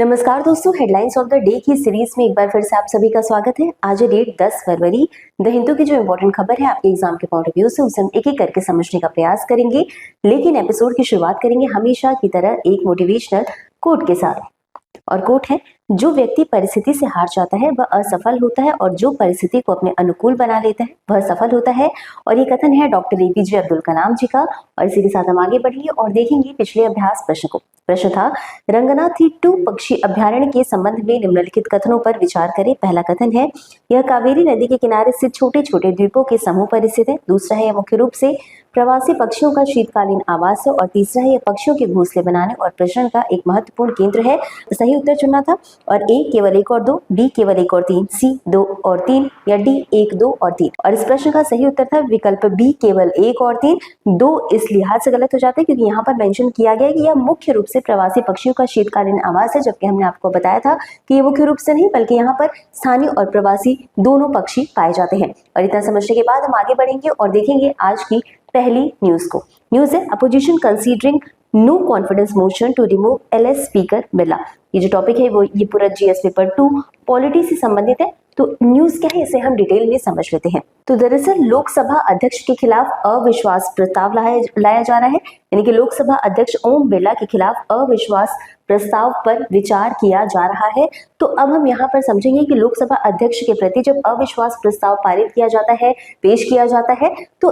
नमस्कार दोस्तों, headlines of the day की सीरीज में एक बार फिर से आप सभी का स्वागत है। आज है डेट 10 फरवरी। द हिंदू की जो इम्पोर्टेंट खबर है आपके एग्जाम के पॉइंट ऑफ व्यू से उसे हम एक एक करके समझने का प्रयास करेंगे, लेकिन एपिसोड की शुरुआत करेंगे हमेशा की तरह एक मोटिवेशनल कोट के साथ। और कोट है, जो व्यक्ति परिस्थिति से हार जाता है वह असफल होता है और जो परिस्थिति को अपने अनुकूल बना लेता है वह सफल होता है। और ये कथन है डॉक्टर एपीजे अब्दुल कलाम जी का। और इसी के साथ हम आगे बढ़ेंगे और देखेंगे पिछले अभ्यास प्रश्न को। प्रश्न था, रंगनाथी 2 पक्षी अभ्यारण्य के संबंध में निम्नलिखित कथनों पर विचार करें। पहला कथन है, यह कावेरी नदी के किनारे स्थित छोटे छोटे द्वीपों के समूह पर स्थित है। दूसरा है, यह मुख्य रूप से प्रवासी पक्षियों का शीतकालीन आवास है। और तीसरा है, यह पक्षियों के घोंसले बनाने और प्रजनन का एक महत्वपूर्ण केंद्र है। सही उत्तर चुनना था और ए केवल 1 और 2, बी केवल 1 और 3, सी 2 और 3 या डी 1, 2 और 3। और इस प्रश्न का सही उत्तर था विकल्प बी केवल 1 और 3। 2 इस लिहाज से गलत हो जाता है क्योंकि यहाँ पर मेंशन किया गया है कि यह मुख्य रूप से प्रवासी पक्षियों का शीतकालीन आवास है, जबकि हमने आपको बताया था कि ये मुख्य रूप से नहीं बल्कि यहाँ पर स्थानीय और प्रवासी दोनों पक्षी पाए जाते हैं। और इतना समझने के बाद हम आगे बढ़ेंगे और देखेंगे आज की पहली न्यूज को। न्यूज है, opposition considering no confidence motion to remove LS speaker Birla. ये जो टॉपिक है वो ये पूरा जीएस पेपर 2 पॉलिटी से संबंधित है। तो न्यूज क्या है इसे हम डिटेल में समझ लेते हैं। तो दरअसल लोकसभा अध्यक्ष के खिलाफ अविश्वास प्रस्ताव लाया जा रहा है, यानी कि लोकसभा अध्यक्ष ओम बिरला के खिलाफ अविश्वास प्रस्ताव पर विचार किया जा रहा है। तो अब हम यहाँ पर समझेंगे कि लोकसभा अध्यक्ष के प्रति जब अविश्वास प्रस्ताव पारित किया जाता है, पेश किया जाता है, तो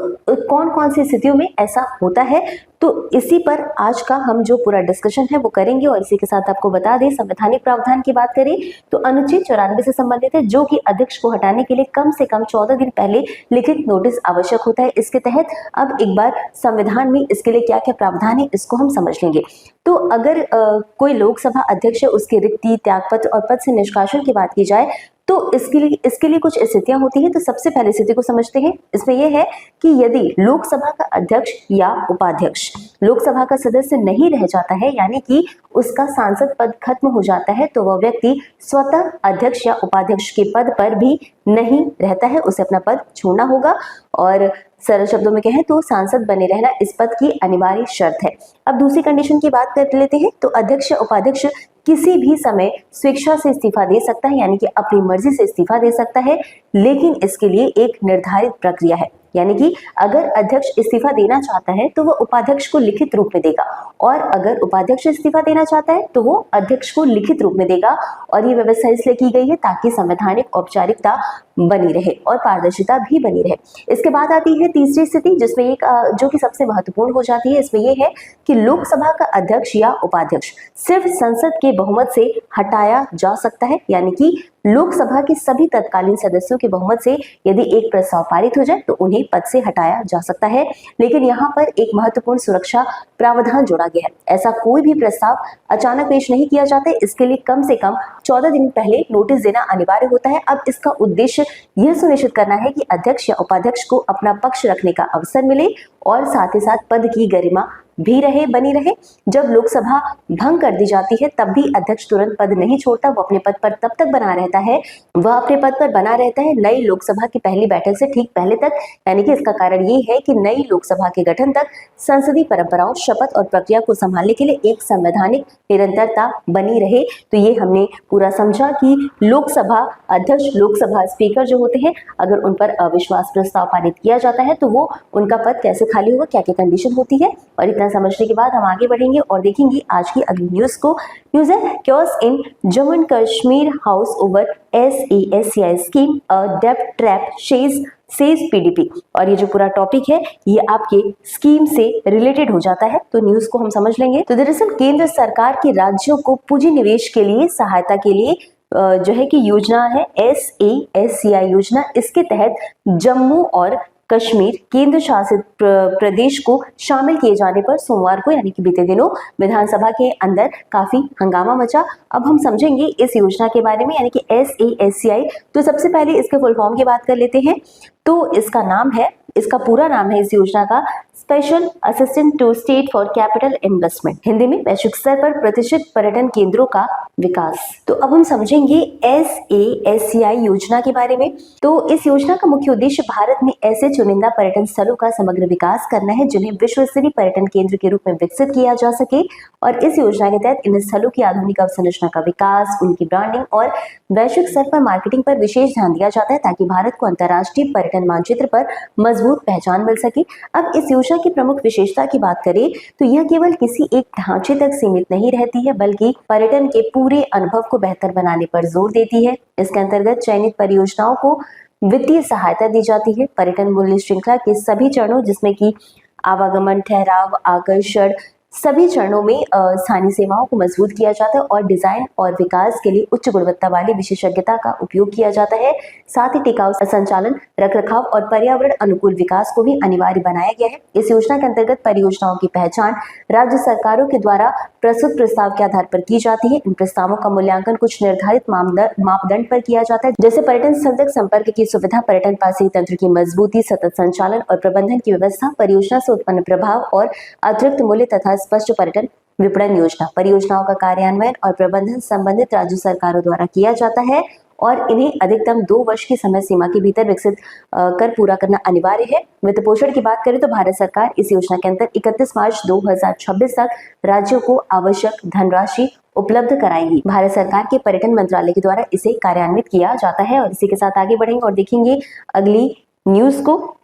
कौन कौन सी स्थितियों में ऐसा होता है। तो इसी पर आज का हम जो पूरा डिस्कशन है वो करेंगे। और इसी के साथ आपको बता दें, संवैधानिक प्रावधान की बात करें तो अनुच्छेद 94 से संबंधित है, जो कि अध्यक्ष को हटाने के लिए कम से कम 14 दिन पहले लिखित नोटिस आवश्यक होता है। इसके तहत अब एक बार संविधान में इसके लिए क्या क्या प्रावधान है इसको हम समझ लेंगे। तो अगर कोई लोकसभा अध्यक्ष है, उसकी रिक्ति, त्यागपत्र और पद से निष्कासन की बात की जाए तो इसके लिए कुछ स्थितियां होती हैं। तो सबसे पहले स्थिति को समझते हैं। इसमें यह है कि यदि लोकसभा का अध्यक्ष या उपाध्यक्ष लोकसभा का सदस्य नहीं रह जाता है, यानी कि उसका सांसद पद खत्म हो जाता है, तो वह व्यक्ति स्वतः अध्यक्ष या उपाध्यक्ष के पद पर भी नहीं रहता है, उसे अपना पद छोड़ना होगा। और सरल शब्दों में कहें तो सांसद बने रहना इस पद की अनिवार्य शर्त है। अब दूसरी कंडीशन की बात कर लेते हैं। तो अध्यक्ष या उपाध्यक्ष किसी भी समय स्वेच्छा से इस्तीफा दे सकता है, यानी कि अपनी मर्जी से इस्तीफा दे सकता है, लेकिन इसके लिए एक निर्धारित प्रक्रिया है। यानी कि अगर अध्यक्ष इस्तीफा देना चाहता है तो वह उपाध्यक्ष को लिखित रूप में देगा, और अगर उपाध्यक्ष इस्तीफा देना चाहता है तो वो अध्यक्ष को लिखित रूप में देगा। और ये व्यवस्था इसलिए की गई है ताकि संवैधानिक औपचारिकता बनी रहे और पारदर्शिता भी बनी रहे। इसके बाद आती है तीसरी स्थिति, जिसमें एक जो कि सबसे महत्वपूर्ण हो जाती है। इसमें यह है कि लोकसभा का अध्यक्ष या उपाध्यक्ष सिर्फ संसद के बहुमत से हटाया जा सकता है, यानी कि लोकसभा के सभी तत्कालीन सदस्यों के बहुमत से यदि एक प्रस्ताव पारित हो जाए तो उन्हें पद से हटाया जा सकता है। लेकिन यहाँ पर एक महत्वपूर्ण सुरक्षा प्रावधान जोड़ा गया है। ऐसा कोई भी प्रस्ताव अचानक पेश नहीं किया जाता है, इसके लिए कम से कम 14 दिन पहले नोटिस देना अनिवार्य होता है। अब इसका उद्देश्य यह सुनिश्चित करना है कि अध्यक्ष या उपाध्यक्ष को अपना पक्ष रखने का अवसर मिले और साथ ही साथ पद की गरिमा भी रहे, बनी रहे। जब लोकसभा भंग कर दी जाती है तब भी अध्यक्ष तुरंत पद नहीं छोड़ता, वो अपने पद पर तब तक बना रहता है, वह अपने पद पर बना रहता है नई लोकसभा की पहली बैठक से ठीक पहले तक। यानी कि इसका कारण ये है कि नई लोकसभा के गठन तक संसदीय परंपराओं, शपथ और प्रक्रिया को संभालने के लिए एक संवैधानिक निरंतरता बनी रहे। तो ये हमने पूरा समझा कि लोकसभा अध्यक्ष, लोकसभा स्पीकर जो होते हैं, अगर उन पर अविश्वास प्रस्ताव पारित किया जाता है तो वो उनका पद कैसे खाली होगा, क्या क्या कंडीशन होती है। और इतना समझने के बाद हम आगे बढ़ेंगे और देखेंगे आज की अगली न्यूज को। न्यूज है, chaos in Jammu and Kashmir house over SESCI scheme a डेब्ट ट्रैप सेज PDP। और ये जो पूरा टॉपिक है ये आपके स्कीम से रिलेटेड हो जाता है, तो न्यूज को हम समझ लेंगे। तो दरअसल केंद्र सरकार के राज्यों को पूंजी निवेश के लिए सहायता के लिए जो है कि योजना है SESCI योजना। इसके तहत जम्मू और कश्मीर केंद्र शासित प्रदेश को शामिल किए जाने पर सोमवार को, यानी कि बीते दिनों, विधानसभा के अंदर काफी हंगामा मचा। अब हम समझेंगे इस योजना के बारे में, यानी कि SESCI। तो सबसे पहले इसके फुल फॉर्म की बात कर लेते हैं। तो इसका पूरा नाम है इस योजना का special assistant to state for capital investment, Hindi में वैश्विक स्तर पर प्रतिष्ठित पर्यटन केंद्रों का विकास। तो अब हम समझेंगे SASCI योजना के बारे में। तो इस योजना का मुख्य उद्देश्य भारत में ऐसे चुनिंदा पर्यटन स्थलों का समग्र विकास करना है जिन्हें विश्व स्तरीय पर्यटन केंद्र के रूप में विकसित किया जा सके। और इस योजना के तहत इन स्थलों की आधुनिक अवसंरचना का विकास, उनकी ब्रांडिंग और वैश्विक स्तर पर मार्केटिंग पर विशेष ध्यान दिया जाता है ताकि भारत को अंतर्राष्ट्रीय पर्यटन मानचित्र पर मजबूत पहचान मिल सके। अब इस योजना की प्रमुख विशेषता की बात करें तो यह केवल किसी एक ढांचे तक सीमित नहीं रहती है, बल्कि पर्यटन के पूरे अनुभव को बेहतर बनाने पर जोर देती है। इसके अंतर्गत चयनित परियोजनाओं को वित्तीय सहायता दी जाती है। पर्यटन मूल्य श्रृंखला के सभी चरणों, जिसमें कि आवागमन, ठहराव, आकर्षण, सभी चरणों में स्थानीय सेवाओं को मजबूत किया जाता है और डिजाइन और विकास के लिए उच्च गुणवत्ता वाली विशेषज्ञता का उपयोग किया जाता है। साथ ही टिकाऊ संचालन, रखरखाव और पर्यावरण अनुकूल विकास को भी अनिवार्य बनाया गया है। इस योजना के अंतर्गत परियोजनाओं की पहचान राज्य सरकारों के द्वारा प्रस्तुत प्रस्ताव के आधार पर की जाती है। इन प्रस्तावों का मूल्यांकन कुछ निर्धारित मापदंड पर किया जाता है, जैसे पर्यटन स्थल तक संपर्क की सुविधा, पर्यटन पासिंग तंत्र की मजबूती, सतत संचालन और प्रबंधन की व्यवस्था, परियोजना से उत्पन्न प्रभाव और अतिरिक्त मूल्य तथा स्पष्ट पर्यटन विपणन योजना। परियोजनाओं का कार्यान्वयन और प्रबंधन संबंधित राज्य सरकारों द्वारा किया जाता है और इन्हें अधिकतम 2 वर्ष की समय सीमा के भीतर विकसित कर पूरा करना अनिवार्य है। वित्त पोषण की बात करें तो भारत सरकार इस योजना के अंतर्गत 31 मार्च 2026 तक राज्यों को आवश्यक धनराशि उपलब्ध कराएगी। भारत सरकार के पर्यटन मंत्रालय के द्वारा इसे कार्यान्वित किया जाता है। और इसी के साथ आगे बढ़ेंगे और देखेंगे अगली न्यूज को।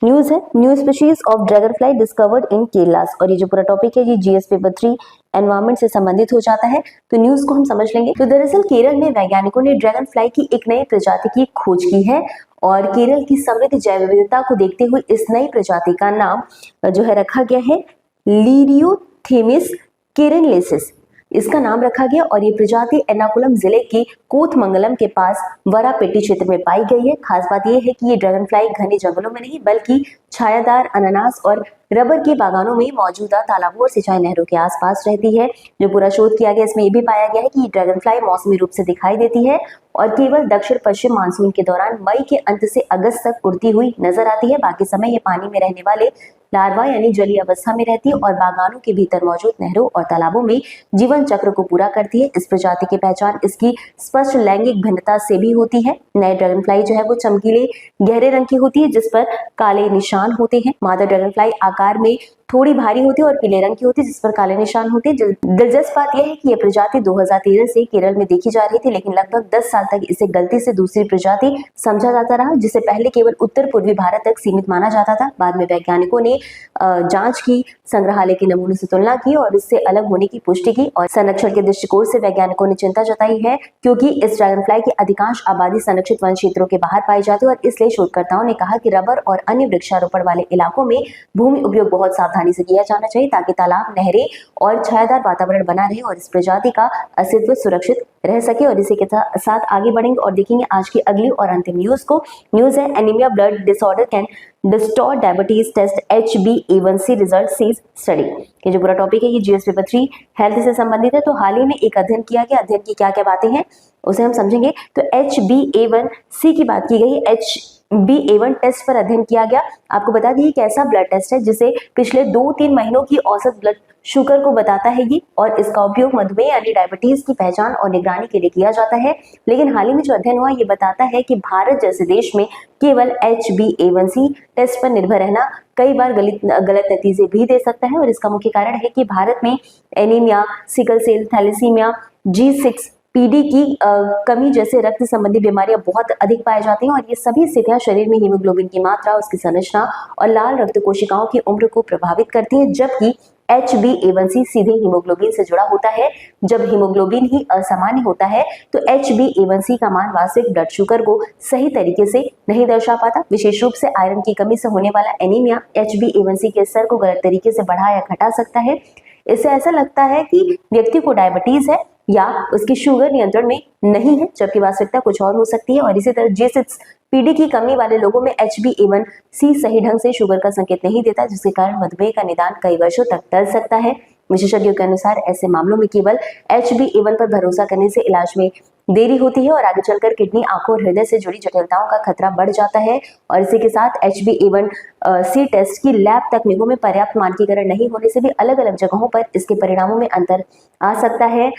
न्यूज है new species of dragon fly discovered in Kerala. और ये जो पूरा टॉपिक है ये GS पेपर 3 एनवायरमेंट से संबंधित हो जाता है। तो न्यूज को हम समझ लेंगे। तो दरअसल केरल में वैज्ञानिकों ने ड्रैगन फ्लाई की एक नई प्रजाति की खोज की है और केरल की समृद्ध जैव विविधता को देखते हुए इस नई प्रजाति का नाम जो है रखा गया है लीरियोथेमिस केरनलेसिस। इसका नाम रखा गया और ये प्रजाति एर्नाकुलम जिले के कोथमंगलम के पास वरापेटी क्षेत्र में पाई गई है। खास बात यह है कि ये ड्रैगन फ्लाई घने जंगलों में नहीं बल्कि छायादार अनानास और रबर के बागानों में मौजूदा तालाबों और सिंचाई नहरों के आसपास रहती है। जो पूरा शोध किया गया इसमें ये भी पाया गया है कि ये ड्रैगन फ्लाई मौसमी रूप से दिखाई देती है और केवल दक्षिण पश्चिम मानसून के दौरान मई के अंत से अगस्त तक उड़ती हुई नजर आती है। बाकी समय ये पानी में रहने वाले लार्वा यानी जलीय अवस्था में रहती है और बागानों के भीतर मौजूद नहरों और तालाबों में जीवन चक्र को पूरा करती है। इस प्रजाति की पहचान इसकी स्पष्ट लैंगिक भिन्नता से भी होती है। नए ड्रैगन फ्लाई जो है वो चमकीले गहरे रंग की होती है जिस पर काले निशान होते हैं। मादा ड्रैगन फ्लाई आकार में थोड़ी भारी होती है और पीले रंग की होती है जिस पर काले निशान होते हैं। दिलचस्प बात यह है कि यह प्रजाति 2013 से केरल में देखी जा रही थी, लेकिन लगभग 10 साल तक इसे गलती से दूसरी प्रजाति समझा जाता रहा, जिसे पहले केवल उत्तर पूर्वी भारत तक सीमित माना जाता था। बाद में वैज्ञानिकों ने जांच की, संग्रहालय के नमूनों से तुलना की और इससे अलग होने की पुष्टि की और संरक्षण के दृष्टिकोण से वैज्ञानिकों ने चिंता जताई है क्योंकि इस ड्रैगन फ्लाई की अधिकांश आबादी संरक्षित वन क्षेत्रों के बाहर पाई जाती है और इसलिए शोधकर्ताओं ने कहा कि रबर और अन्य वृक्षारोपण वाले इलाकों में भूमि उपयोग बहुत सावधानी से किया जाना चाहिए ताकि तालाब, नहरें और छायादार वातावरण बना रहे और इस प्रजाति का अस्तित्व सुरक्षित रह सके। और इसी के साथ आगे बढ़ेंगे और देखेंगे आज की अगली और अंतिम न्यूज को। न्यूज है anaemia blood disorder can distort diabetes test HbA1c result says study. ये जो पूरा टॉपिक है ये GS पेपर 3 हेल्थ से संबंधित है। तो हाल ही में एक अध्ययन किया गया, अध्ययन की क्या क्या बातें हैं उसे हम समझेंगे। तो HbA1c की बात की गई। HbA1 टेस्ट पर अध्ययन किया गया। आपको बता दी कि ऐसा ब्लड टेस्ट है जिसे पिछले 2-3 महीनों की औसत ब्लड शुगर को बताता है ये, और इसका उपयोग मधुमेह यानी डायबिटीज की पहचान और निगरानी के लिए किया जाता है। लेकिन हाल ही में जो अध्ययन हुआ ये बताता है कि भारत जैसे देश में केवल HbA1c टेस्ट पर निर्भर रहना कई बार गलत नतीजे भी दे सकता है। और इसका मुख्य कारण है कि भारत में anaemia, sickle cell, thalassaemia, G6PD की कमी जैसे रक्त संबंधी बीमारियां बहुत अधिक पाई जाती हैं और ये सभी स्थितियां शरीर में हीमोग्लोबिन की मात्रा, उसकी संरचना और लाल रक्त कोशिकाओं की उम्र को प्रभावित करती हैं, जबकि HbA1c सीधे हीमोग्लोबिन से जुड़ा होता है। जब हीमोग्लोबिन ही असामान्य होता है तो HbA1c का मान वास्तविक ब्लड शुगर को सही तरीके से नहीं दर्शा पाता। विशेष रूप से आयरन की कमी से होने वाला एनीमिया HbA1c के स्तर को गलत तरीके से बढ़ा या घटा सकता है। इससे ऐसा लगता है कि व्यक्ति को डायबिटीज है या उसकी शुगर नियंत्रण में नहीं है, जबकि वास्तविकता कुछ और हो सकती है। और इसी तरह G6PD की कमी वाले लोगों में HbA1c सही ढंग से शुगर का संकेत नहीं देता, जिसके कारण मधुमेह का निदान कई वर्षों तक टल सकता है। विशेषज्ञों के अनुसार ऐसे मामलों में केवल HbA1 पर भरोसा करने से इलाज में देरी होती है और आगे चलकर किडनी, आंखों और हृदय से जुड़ी जटिलताओं का खतरा बढ़ जाता है। और इसी के साथ HbA1c टेस्ट की लैब तकनीकों में पर्याप्त मानकीकरण नहीं होने से भी अलग अलग जगहों पर इसके परिणामों में अंतर आ सकता है।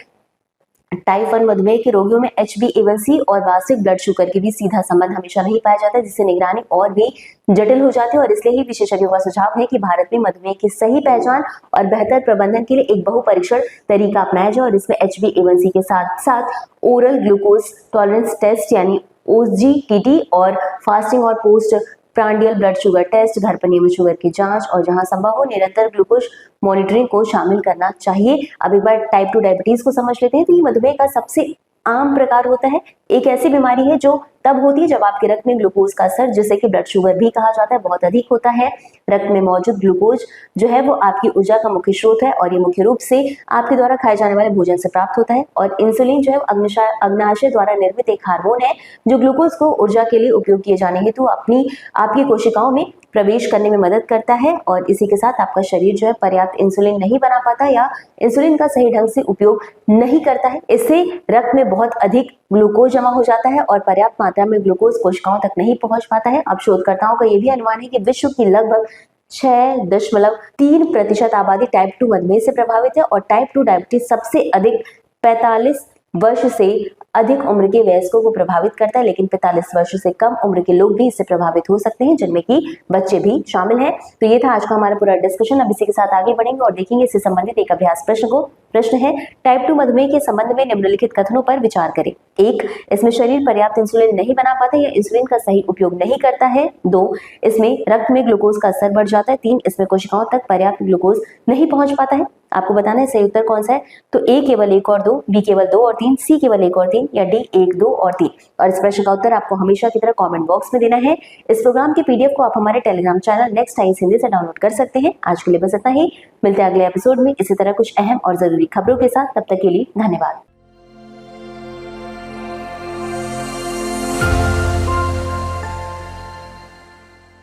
टाइप 1 मधुमेह के रोगियों में HbA1c और वास्तविक ब्लड शुगर के बीच सीधा संबंध हमेशा नहीं पाया जाता, जिससे निगरानी और भी जटिल हो जाती है। और इसलिए ही विशेषज्ञों का सुझाव है कि भारत में मधुमेह की सही पहचान और बेहतर प्रबंधन के लिए एक बहुपरीक्षण तरीका अपनाया जाए और इसमें HbA1c के साथ साथ ओरल ग्लूकोज टॉलरेंस टेस्ट यानी OGTT और फास्टिंग और post prandial blood sugar test, घर पर नियमित शुगर की जांच और जहां संभव हो निरंतर ग्लूकोज मॉनिटरिंग को शामिल करना चाहिए। अब एक बार टाइप 2 डायबिटीज को समझ लेते हैं। तो ये मधुमेह का सबसे आम प्रकार होता है। एक ऐसी बीमारी है जो तब होती है जब आपके रक्त में ग्लूकोज का स्तर, जिसे कि ब्लड शुगर भी कहा जाता है, बहुत अधिक होता है। रक्त में मौजूद ग्लूकोज जो है वो आपकी ऊर्जा का मुख्य स्रोत है और ये मुख्य रूप से आपके द्वारा खाए जाने वाले भोजन से प्राप्त होता है। और इंसुलिन जो है अग्नाशय द्वारा निर्मित एक हार्मोन है जो ग्लूकोज को ऊर्जा के लिए उपयोग किए जाने हेतु आपकी कोशिकाओं में प्रवेश करने में मदद करता है। और इसी के साथ आपका शरीर जो है पर्याप्त इंसुलिन नहीं बना पाता या इंसुलिन का सही ढंग से उपयोग नहीं करता है। इससे रक्त में बहुत अधिक ग्लूकोज जमा हो जाता है और पर्याप्त मात्रा में ग्लूकोज कोशिकाओं तक नहीं पहुंच पाता है। अब शोधकर्ताओं का यह भी अनुमान है कि विश्व की लगभग 6.3% आबादी टाइप 2 मधुमेह से प्रभावित है और टाइप 2 डायबिटीज सबसे अधिक 45 वर्ष से अधिक उम्र के वयस्कों को प्रभावित करता है, लेकिन 45 वर्ष से कम उम्र के लोग भी इससे प्रभावित हो सकते हैं, जिनमें कि बच्चे भी शामिल हैं। तो ये था आज का हमारा पूरा डिस्कशन। अब इसी के साथ आगे बढ़ेंगे और देखेंगे इससे संबंधित एक अभ्यास प्रश्न है टाइप 2 मधुमेह के संबंध में निम्नलिखित कथनों पर विचार करें। 1, इसमें शरीर पर्याप्त इंसुलिन नहीं बना पाता या इंसुलिन का सही उपयोग नहीं करता है। 2, इसमें रक्त में ग्लूकोज का स्तर बढ़ जाता है। 3, इसमें कोशिकाओं तक पर्याप्त ग्लूकोज नहीं पहुंच पाता है। आपको बताना है सही उत्तर कौन सा है। तो A केवल 1 और 2, B केवल 2 और 3, C केवल 1 और 3 या D 1, 2 और 3। और इस प्रश्न का उत्तर आपको हमेशा की तरह कमेंट बॉक्स में देना है। इस प्रोग्राम की PDF को आप हमारे Telegram channel next times Hindi से डाउनलोड कर सकते हैं। आज के लिए बस इतना ही। मिलते हैं अगले एपिसोड में इसी तरह कुछ अहम और जरूरी खबरों के साथ। तब तक के लिए धन्यवाद।